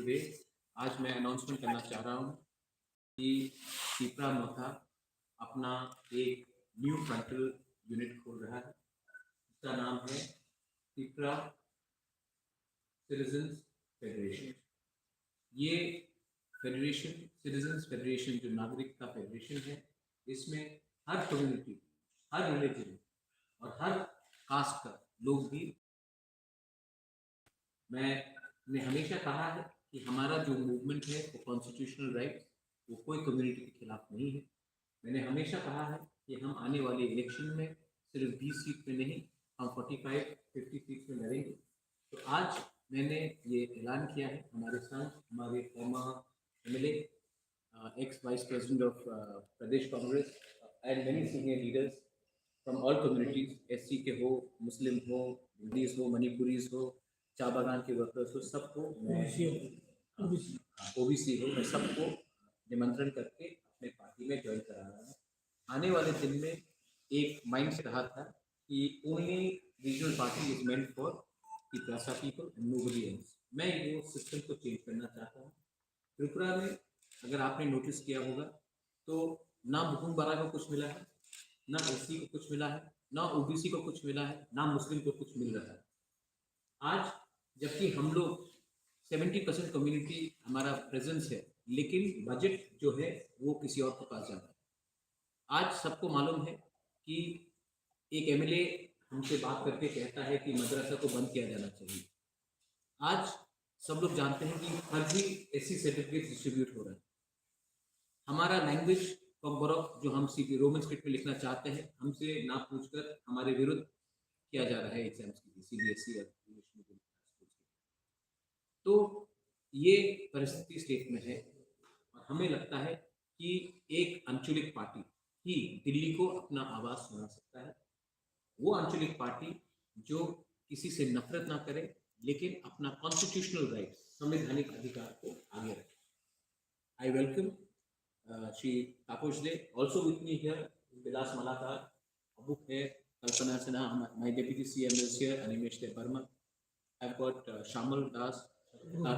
Today आज मैं announcement करना चाह रहा हूँ कि त्रिपुरा मोथा अपना एक न्यू फ्रंटल यूनिट खोल रहा है। इसका नाम है त्रिपुरा सिटीजन्स फेडरेशन। ये फेडरेशन सिटीजन्स फेडरेशन जो नागरिक का फेडरेशन है, इसमें हर कम्युनिटी, हर रिलीजन और हर कास्ट का लोग भी। मैंने हमेशा कहा है कि हमारा जो मूवमेंट है वो कॉन्स्टिट्यूशनल राइट, वो कोई कम्युनिटी के खिलाफ नहीं है। मैंने हमेशा कहा है कि हम आने वाले इलेक्शन में सिर्फ 20 सीट में नहीं, हम 45-50 सीट में लड़ेंगे। तो आज मैंने ये ऐलान किया है हमारे साथ हमारे farmer MLA, x vice president of Pradesh Congress and many senior leaders from all communities, SC के हो, मुस्लिम हो, हिंदीज हो, मणिपुरीज हो, चाय बागान के वर्कर्स हो, सबको ओबीसी हो, मैं सबको निमंत्रण करके अपने पार्टी में ज्वाइन करा रहा हूँ। आने वाले दिन में एक माइंड से रहा था कि only regional party is meant for the Tripura people and nobody else. मैं वो सिस्टम को चेंज करना चाहता हूँ। त्रिपुरा में अगर आपने नोटिस किया होगा तो ना मुकुम बरा को कुछ मिला है, ना एससी को कुछ मिला है, ना ओबीसी को कुछ मिला है, ना मुस्लिम को कुछ मिल रहा है। आज जबकि हम लोग 70% कम्युनिटी हमारा प्रेजेंस है, लेकिन बजट जो है वो किसी और के पास जा रहा है। आज सबको मालूम है कि एक एमएलए हमसे बात करके कहता है कि मदरसा को बंद किया जाना चाहिए। आज सब लोग जानते हैं कि फर्जी एससी सर्टिफिकेट डिस्ट्रीब्यूट हो रहा है। हमारा लैंग्वेज कॉम्बोरॉक जो हम रोमन स्क्रिप्ट में लिखना चाहते हैं, हमसे ना पूछकर हमारे विरुद्ध किया जा रहा है एग्जाम्स के लिए, सीबीएसई और इंग्लिश मीडियम। तो ये परिस्थिति स्टेट में है और हमें लगता है कि एक आंचलिक पार्टी ही दिल्ली को अपना आवाज सुना सकता है। वो आंचलिक पार्टी जो किसी से नफरत ना करे, लेकिन अपना कॉन्स्टिट्यूशनल राइट, संवैधानिक अधिकार को आगे रखे। I welcome Shri Tapas De, also with me here Vilas Malakar, Abu है, Kalpana Sinha, my deputy CM is here, Animesh Deparma. I've got Shamal Das,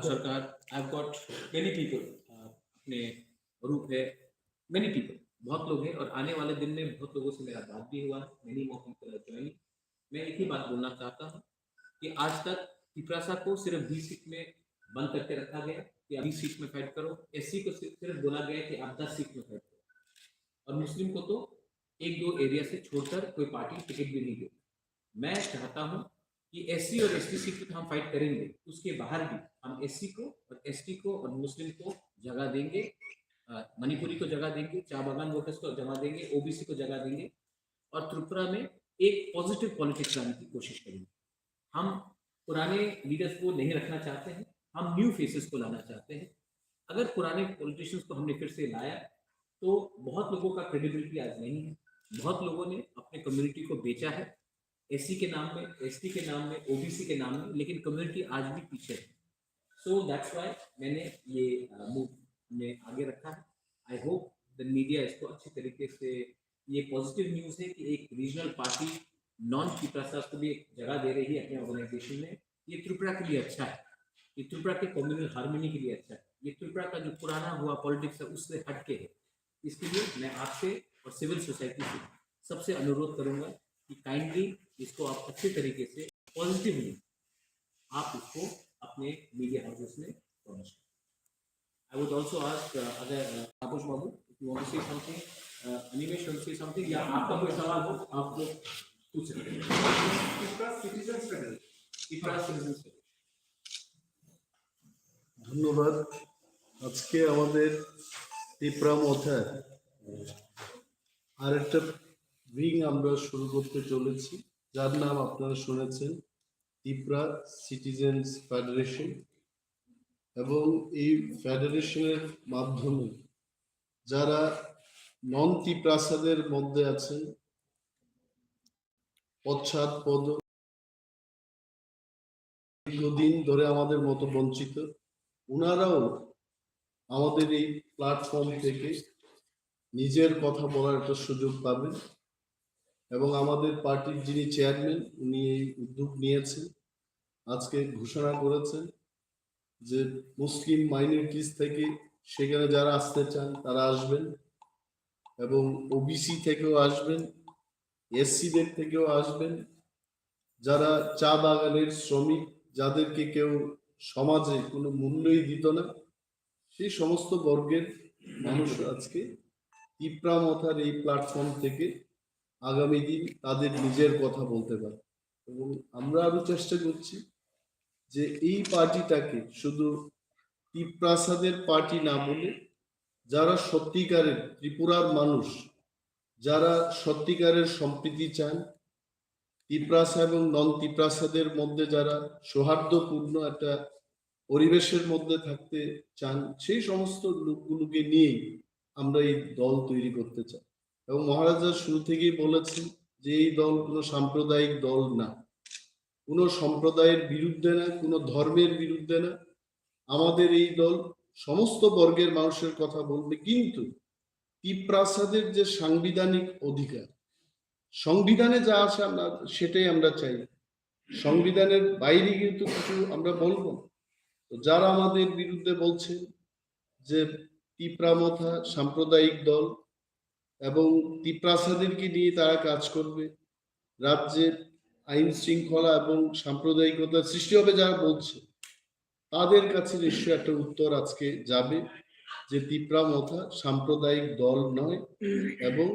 Sarkar. I've got many people, अपने रूप है, many people, बहुत लोग हैं और आने वाले दिन में बहुत लोगों से मेरा बात भी हुआ है। many more people are joining. मैं एक ही बात बोलना चाहता हूँ कि आज तक त्रिपुरा को सिर्फ 20 सीट में बंद करके रखा गया कि आप 20 सीट में फाइट करो। एससी को सिर्फ बोला गया कि आप 10 सीट में फाइट करो और मुस्लिम को तो एक दो एरिया से छोड़कर कोई पार्टी टिकट भी नहीं देती। मैं चाहता हूं कि एससी और एसटी सीट पे हम फाइट करेंगे, उसके बाहर भी हम एससी को और एसटी को और मुस्लिम को जगह देंगे, मणिपुरी को जगह देंगे, चाय बागान वोटर्स को जगह देंगे, ओबीसी को जगह देंगे और त्रिपुरा में एक पॉजिटिव पॉलिटिक्स लाने की कोशिश करेंगे। हम पुराने लीडर्स को नहीं रखना चाहते हैं, हम न्यू फेसेस को लाना चाहते हैं। अगर पुराने पॉलिटिशियंस को हमने फिर से लाया तो बहुत लोगों का क्रेडिबिलिटी आज नहीं है। बहुत लोगों ने अपने कम्युनिटी को बेचा है, एससी के नाम में, एसटी के नाम में, ओबीसी के नाम में, लेकिन कम्युनिटी आज भी पीछे है। सो दैट्स व्हाई मैंने ये मूव में आगे रखा है। आई होप द मीडिया इसको अच्छी तरीके से, ये पॉजिटिव न्यूज़ है कि एक रीजनल पार्टी नॉन त्रिपुरा को भी एक जगह दे रही है अपने ऑर्गेनाइजेशन में। ये त्रिपुरा के लिए अच्छा है, ये त्रिपुरा के कम्युनल हार्मनी के लिए अच्छा है, ये त्रिपुरा का जो पुराना हुआ पॉलिटिक्स है उससे हटके है। इसके लिए मैं आपसे और सिविल सोसाइटी से सबसे अनुरोध करूंगा कि काइंडली इसको आप अच्छे तरीके से पॉजिटिवली आप इसको अपने मीडिया हाउसेस में पहुंचाएं। आई वुड आल्सो आस्क अगर Tapas babu, if you want to say something, Animesh want to say something, या आपका कोई सवाल हो आप लोग पूछ सकते हैं। ধন্যবাদ। আজকে আমাদের ত্রিপুরা মোথার আরেকটা উইং আমরা শুরু করতে চলেছি, যার নাম আপনারা শুনেছেন, ত্রিপুরা সিটিজেন্স ফেডারেশন। এবং এই ফেডারেশনের মাধ্যমে যারা নন ত্রিপ্রাসাদের মধ্যে আছেন, পশ্চাৎ পদ দীর্ঘদিন ধরে আমাদের মতো বঞ্চিত, ওনারাও আমাদের এই প্ল্যাটফর্ম থেকে নিজের কথা বলার একটা সুযোগ পাবেন। এবং আমাদের পার্টির যিনি চেয়ারম্যান, উনি এই উদ্যোগ নিয়েছেন, আজকে ঘোষণা করেছেন যে মুসলিম মাইনরিটিস থেকে সেখানে যারা আসতে চান তারা আসবেন, এবং ওবিসি থেকেও আসবেন, এসসিদের থেকেও আসবেন, যারা চা বাগানের শ্রমিক, যাদেরকে কেউ সমাজে কোনো মূল্যই দিত না, সেই সমস্ত বর্গের মানুষ আজকে তিপ্রামথার এই প্ল্যাটফর্ম থেকে আগামী দিন তাদের নিজের কথা বলতে পারে। এবং আমরা আরো চেষ্টা করছি যে এই পার্টিটাকে শুধু তিপ্রাসাদের পার্টি না বলে, যারা সত্যিকারের ত্রিপুরার মানুষ, যারা সত্যিকারের সম্প্রীতি চান, তিপ্রাসা এবং নন তিপ্রাসাদের মধ্যে যারা সৌহার্দ্যপূর্ণ একটা পরিবেশের মধ্যে থাকতে চান, সেই সমস্ত লোকগুলোকে নিয়ে আমরা এই দল তৈরি করতে চাই। এবং মহারাজা শুরু থেকেই বলেছেন যে এই দল কোনো সাম্প্রদায়িক দল না, কোনো সম্প্রদায়ের বিরুদ্ধে না, কোনো ধর্মের বিরুদ্ধে না। আমাদের এই দল সমস্ত বর্গের মানুষের কথা বলবে, কিন্তু তিপ্রাসাদের যে সাংবিধানিক অধিকার, সংবিধানে যা আছে আমরা সেটাই আমরা চাই, সংবিধানের বাইরে কিন্তু কিছু আমরা বলবো না। তো যারা আমাদের বিরুদ্ধে বলছে যে তিপ্রামথা সাম্প্রদায়িক দল এবং তিপ্রাসাদেরকে নিয়ে তারা কাজ করবে, রাজ্যে আইন শৃঙ্খলা এবং সাম্প্রদায়িকতার সৃষ্টি হবে যারা বলছে, তাদের কাছে নিশ্চয়ই একটা উত্তর আজকে যাবে যে তিপ্রামথা সাম্প্রদায়িক দল নয়, এবং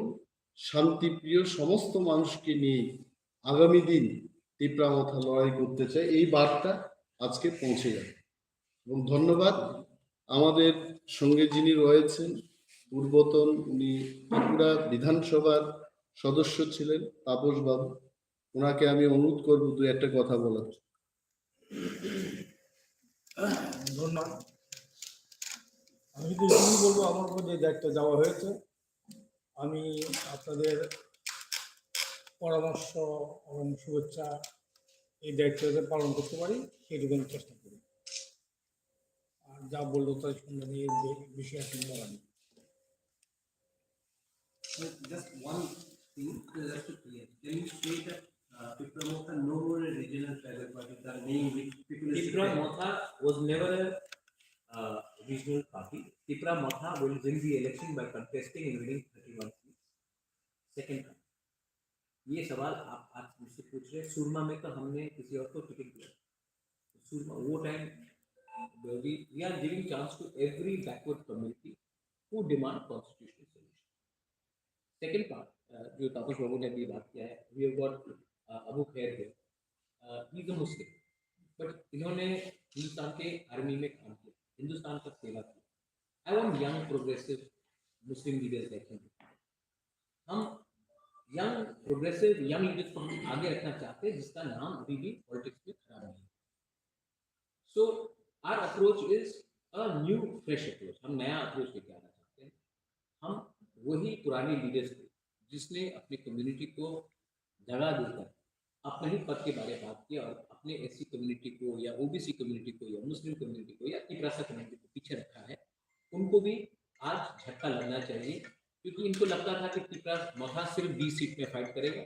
শান্তিপ্রিয় সমস্ত মানুষকে নিয়ে আগামী দিন তিপ্রামথা লড়াই করতে চায়, এই বার্তা আজকে পৌঁছে যাবে। এবং ধন্যবাদ আমাদের সঙ্গে যিনি রয়েছেন, পূর্বতন উনি ত্রিপুরা বিধানসভার সদস্য ছিলেন, তাপস বাবু, ওনাকে আমি অনুরোধ করবো দু একটা কথা বলার। ধন্যবাদ। আমি তো এটুকুই বলবো, আমার উপর যে দায়িত্ব দেওয়া হয়েছে, আমি আপনাদের পরামর্শ এবং শুভেচ্ছা এই দায়িত্বটা পালন করতে পারি, সেটুকু আমি চেষ্টা করি। আর যা বললো তাই শুনবেন, এই বিষয়ে আপনি বলা নেই। Just one thing, just to clear. Can you say that Tipramotha no more a regional tribal party, the name which people is Tipramotha was never a regional party. Tipramotha will win the election by contesting and winning 31 seats. Second time. ये सवाल आप आज मुझसे पूछ रहे हैं, सुरमा में तो हमने किसी और को टिकट दिया, सुरमा वो time we are giving chance to every backward community who demand constitutional solution. Second part, जो तापस बाबू ने अभी बात किया है, we have got अबू खैर here, he is a Muslim, but इन्होंने हिंदुस्तान के आर्मी में काम किया, हिंदुस्तान का सेवा की। I want young progressive Muslim leaders like him. हम यंग प्रोग्रेसिव यंग लीडर्स को हम आगे रखना चाहते हैं, जिसका नाम अभी भी पॉलिटिक्स में खड़ा नहीं है। So our approach is a new fresh approach, हम नया अप्रोच लेके आना चाहते हैं। हम वही पुराने लीडर्स थे जिसने अपनी कम्युनिटी को जगह देकर अपने ही पद के बारे में बात किया, और अपने एससी कम्युनिटी को या ओबीसी कम्युनिटी को या मुस्लिम कम्युनिटी को या तिप्रासा कम्युनिटी को पीछे रखा है। उनको भी आज झटका लगना चाहिए, क्योंकि इनको लगता था कि तिप्रामथा सिर्फ 20 सीट में फाइट करेगा,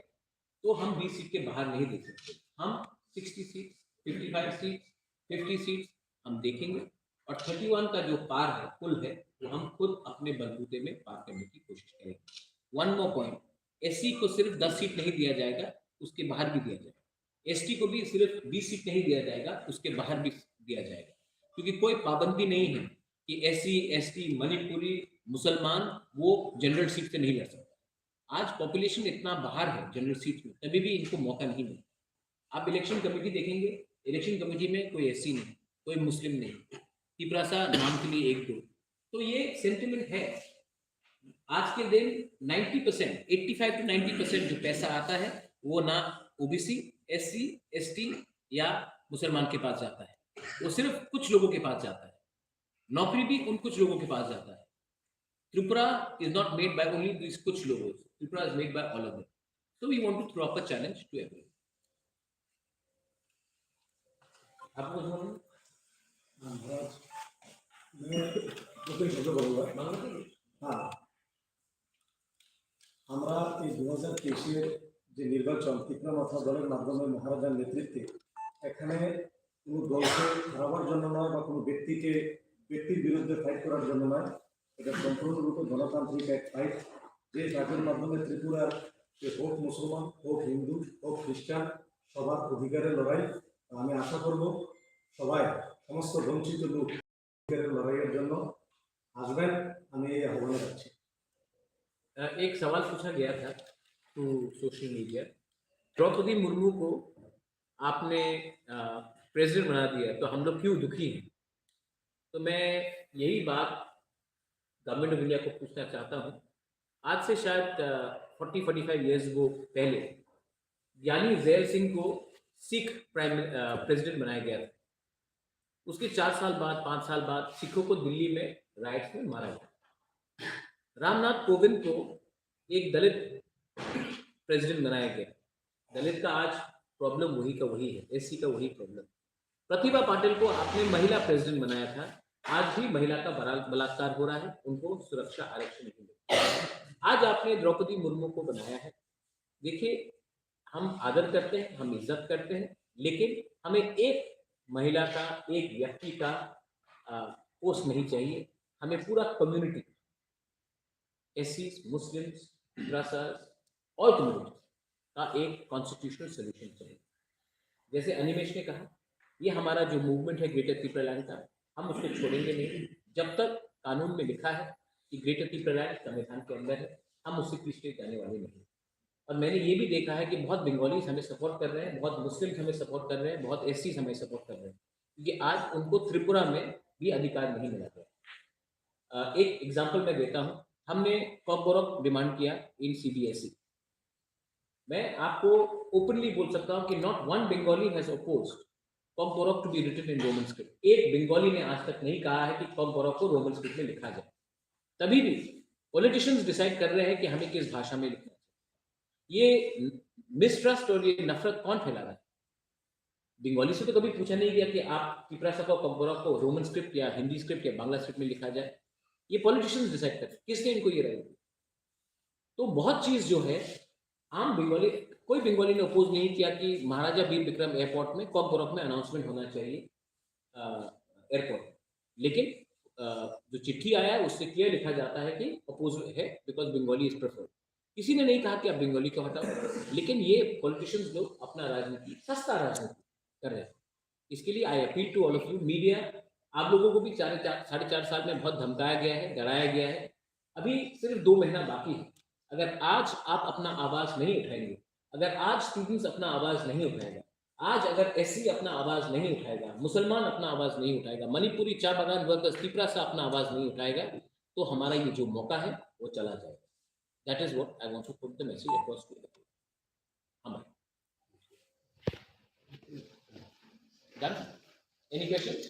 तो हम 20 सीट के बाहर नहीं देख सकते। हम 60 सीट, 55 सीट, 50 सीट हम देखेंगे, और 31 का जो पार है, पुल है, वो हम खुद अपने बलबूते में पार करने की कोशिश करेंगे। वन मोर पॉइंट, एससी को सिर्फ 10 सीट नहीं दिया जाएगा, उसके बाहर भी दिया जाएगा। एसटी को भी सिर्फ 20 सीट नहीं दिया जाएगा, उसके बाहर भी दिया जाएगा, क्योंकि कोई पाबंदी नहीं है कि एससी, एसटी, मणिपुरी, मुसलमान वो जनरल सीट से नहीं लड़ सकता। आज पॉपुलेशन इतना बाहर है जनरल सीट में, तभी भी इनको मौका नहीं मिला। आप इलेक्शन कमेटी देखेंगे, इलेक्शन कमेटी में कोई एससी नहीं, कोई मुस्लिम नहीं, तिप्रासा नाम के लिए एक दो। तो ये सेंटिमेंट है। आज के दिन 90%, 85 to 90% जो पैसा आता है वो ना ओबीसी, एससी, एसटी या मुसलमान के पास जाता है, वो सिर्फ कुछ लोगों के पास जाता है। नौकरी भी उन कुछ लोगों के पास जाता है। Tripura is not made by only these kuch logos. Tripura is made by all of them. So we want to throw up a challenge to everyone. आपको समझ হ্যাঁ, আমরা এই 2023-এর যে নির্বাচন তিপ্রামথা দলের মাধ্যমে মহারাজার নেতৃত্বে এখানে কোনো দলকে হারাবার জন্য নয় বা কোনো ব্যক্তির বিরুদ্ধে ফাইট করার জন্য নয়, এটা সম্পূর্ণরূপে গণতান্ত্রিক এক ফাইট, যে ফাইটের মাধ্যমে ত্রিপুরার হোক মুসলমান, হোক হিন্দু, হোক খ্রিস্টান, সবার অধিকারের লড়াই। আমি আশা করব সবাই, সমস্ত বঞ্চিত লোক অধিকারের লড়াইয়ের জন্য আসবেন, আমি এই আহ্বান রাখছি। एक सवाल पूछा गया था to social media, Draupadi Murmu को आपने प्रेसिडेंट बना दिया तो हम लोग क्यों दुखी हैं? तो मैं यही बात गवर्नमेंट ऑफ इंडिया को पूछना चाहता हूँ। आज से शायद 40-45 ईयर्स वो पहले ज्ञानी जैल सिंह को सिख प्रेसिडेंट बनाया गया था। उसके 4 साल बाद 5 साल बाद सिखों को दिल्ली में राइट्स में मारा गया। रामनाथ कोविंद को एक दलित प्रेसिडेंट बनाया गया। दलित का आज प्रॉब्लम वही का वही है, एससी का वही प्रॉब्लम। प्रतिभा पाटिल को आपने महिला प्रेसिडेंट बनाया था, आज भी महिला का बलात्कार हो रहा है, उनको सुरक्षा आरक्षण नहीं मिलता। आज आपने द्रौपदी मुर्मू को बनाया है। देखिए, हम आदर करते हैं, हम इज्जत करते हैं, लेकिन हमें एक महिला का, एक व्यक्ति का पोस्ट नहीं चाहिए, हमें पूरा community, SC, Muslims, Brahmins, all community का एक कॉन्स्टिट्यूशनल सोल्यूशन चाहिए। जैसे अनिमेश ने कहा, ये हमारा जो मूवमेंट है ग्रेटर त्रिपुरालैंड का, हम उसको छोड़ेंगे नहीं जब तक कानून में लिखा है कि ग्रेटर त्रिपुरालैंड संविधान के अंदर है, हम उससे पीछे जाने वाले नहीं। और मैंने ये भी देखा है कि बहुत बंगालीज हमें सपोर्ट कर रहे हैं, बहुत मुस्लिम्स हमें सपोर्ट कर रहे हैं, बहुत एससीज हमें सपोर्ट कर रहे हैं, क्योंकि आज उनको त्रिपुरा में भी अधिकार नहीं मिला गया। एक एग्जाम्पल मैं देता हूँ, हमने कॉकबोरक डिमांड किया इन सीबीएसई। मैं आपको ओपनली बोल सकता हूं कि not one Bengali has opposed Kokborok to be written in Roman script. एक बंगाली ने आज तक नहीं कहा है कि कॉकबोरक को रोमन स्क्रिप्ट में लिखा जाए। तभी भी पॉलिटिशियंस डिसाइड कर रहे हैं कि हमें किस भाषा में लिखना है। ये मिसट्रस्ट और ये नफरत कौन फैला रहा है? बंगाली से तो कभी पूछा नहीं गया कि आप त्रिपुरा को कॉकबोरक को रोमन स्क्रिप्ट या हिंदी स्क्रिप्ट या बांग्ला स्क्रिप्ट में लिखा जाए। ये पॉलिटिशियंस डिसाइड करते हैं, किसने इनको ये राइट दी? तो बहुत चीज जो है आम बंगाली, कोई बंगाली ने अपोज नहीं किया कि महाराजा वीर विक्रम एयरपोर्ट में कॉकबोरक में अनाउंसमेंट होना चाहिए एयरपोर्ट। लेकिन जो चिट्ठी आया है उससे क्लियर लिखा जाता है कि अपोज है बिकॉज बंगाली इज प्रेफर्ड। किसी ने नहीं कहा कि आप बंगाली को हटाओ, लेकिन ये पॉलिटिशियंस लोग अपना राजनीति, सस्ता राजनीति कर रहे हैं। इसके लिए I appeal to all of you media, आप लोगों को भी 4.5 साल में बहुत धमकाया गया है, डराया गया है। अभी सिर्फ 2 महीना बाकी है। अगर आज आप अपना आवाज नहीं उठाएंगे, अगर आज स्टूडेंट्स अपना आवाज नहीं उठाएगा, आज अगर एससी अपना आवाज नहीं उठाएगा, मुसलमान अपना आवाज नहीं उठाएगा, मणिपुरी चा बागान वर्कर्स त्रिपुरा से अपना आवाज नहीं उठाएगा, तो हमारा ये जो मौका है वो चला जाएगा। That is what I want to put the message across to the people. Done? Any questions?